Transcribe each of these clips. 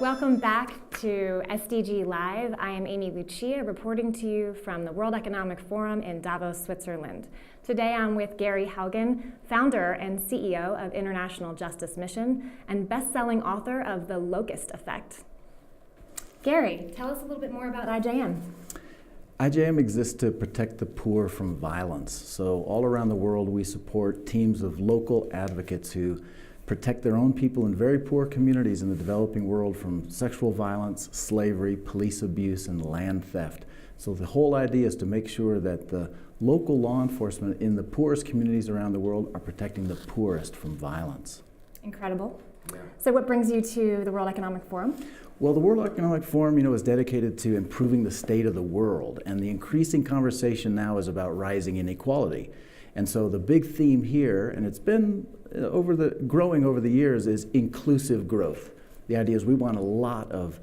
Welcome back to SDG Live. I am Amy Lucia, reporting to you from the World Economic Forum in Davos, Switzerland. Today I'm with Gary Haugen, founder and CEO of International Justice Mission and best-selling author of The Locust Effect. Gary, tell us a little bit more about IJM. IJM exists to protect the poor from violence. So all around the world we support teams of local advocates who protect their own people in very poor communities in the developing world from sexual violence, slavery, police abuse, and land theft. So the whole idea is to make sure that the local law enforcement in the poorest communities around the world are protecting the poorest from violence. Incredible. Yeah. So what brings you to the World Economic Forum? Well, the World Economic Forum, is dedicated to improving the state of the world, and the increasing conversation now is about rising inequality. And so the big theme here, and it's been growing over the years, is inclusive growth. The idea is we want a lot of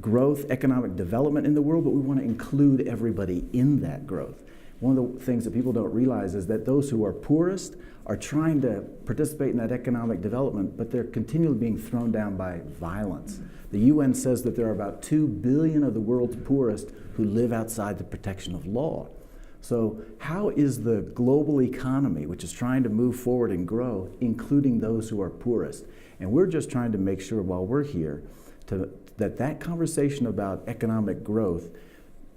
growth, economic development in the world, but we want to include everybody in that growth. One of the things that people don't realize is that those who are poorest are trying to participate in that economic development, but they're continually being thrown down by violence. The UN says that there are about 2 billion of the world's poorest who live outside the protection of law. So how is the global economy, which is trying to move forward and grow, including those who are poorest? And we're just trying to make sure while we're here that conversation about economic growth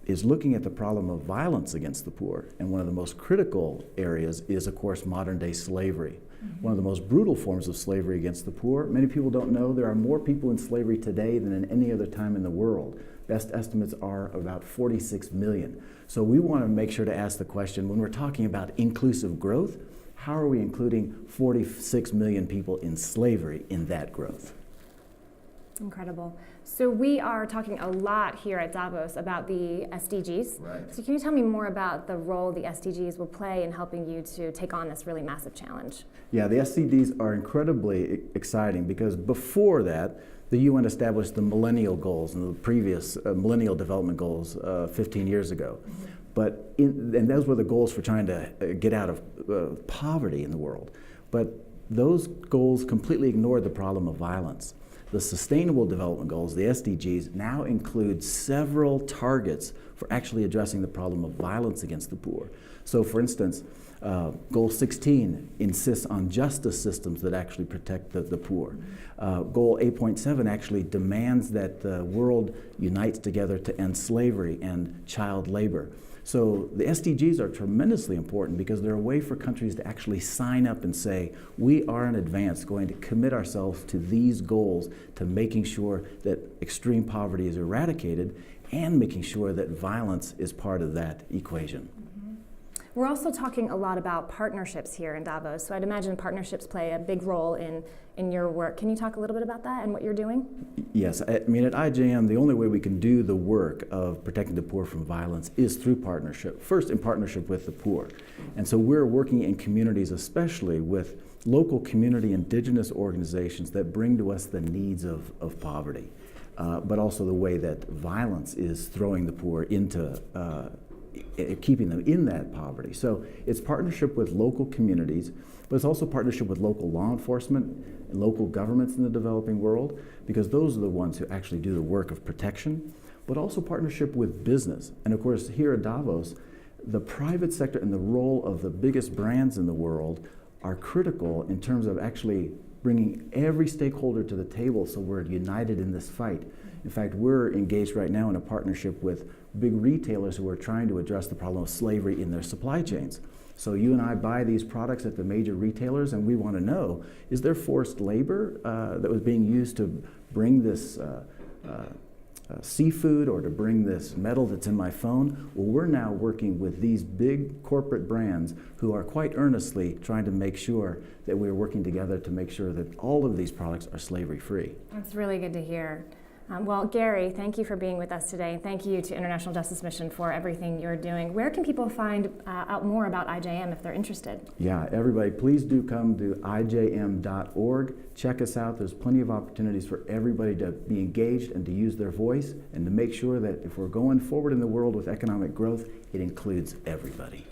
is looking at the problem of violence against the poor. And one of the most critical areas is, of course, modern-day slavery. One of the most brutal forms of slavery against the poor. Many people don't know there are more people in slavery today than in any other time in the world. Best estimates are about 46 million. So we want to make sure to ask the question, when we're talking about inclusive growth, how are we including 46 million people in slavery in that growth? Incredible. So we are talking a lot here at Davos about the SDGs. Right. So can you tell me more about the role the SDGs will play in helping you to take on this really massive challenge? Yeah, the SDGs are incredibly exciting because before that, the UN established the millennial goals and the previous millennial development goals 15 years ago. And those were the goals for trying to get out of poverty in the world. But those goals completely ignored the problem of violence. The Sustainable Development Goals, the SDGs, now include several targets for actually addressing the problem of violence against the poor. So for instance, Goal 16 insists on justice systems that actually protect the poor. Goal 8.7 actually demands that the world unites together to end slavery and child labor. So the SDGs are tremendously important because they're a way for countries to actually sign up and say, we are in advance going to commit ourselves to these goals, to making sure that extreme poverty is eradicated and making sure that violence is part of that equation. We're also talking a lot about partnerships here in Davos, so I'd imagine partnerships play a big role in your work. Can you talk a little bit about that and what you're doing? Yes, I mean at IJM, the only way we can do the work of protecting the poor from violence is through partnership, first in partnership with the poor. And so we're working in communities, especially with local community indigenous organizations that bring to us the needs of poverty, but also the way that violence is throwing the poor into keeping them in that poverty. So it's partnership with local communities, but it's also partnership with local law enforcement and local governments in the developing world, because those are the ones who actually do the work of protection, but also partnership with business. And of course, here at Davos, the private sector and the role of the biggest brands in the world are critical in terms of actually bringing every stakeholder to the table so we're united in this fight. In fact, we're engaged right now in a partnership with big retailers who are trying to address the problem of slavery in their supply chains. So you and I buy these products at the major retailers and we want to know, is there forced labor that was being used to bring this seafood or to bring this metal that's in my phone? Well, we're now working with these big corporate brands who are quite earnestly trying to make sure that we're working together to make sure that all of these products are slavery-free. That's really good to hear. Well, Gary, thank you for being with us today. Thank you to International Justice Mission for everything you're doing. Where can people find out more about IJM if they're interested? Yeah, everybody, please do come to ijm.org. Check us out. There's plenty of opportunities for everybody to be engaged and to use their voice and to make sure that if we're going forward in the world with economic growth, it includes everybody.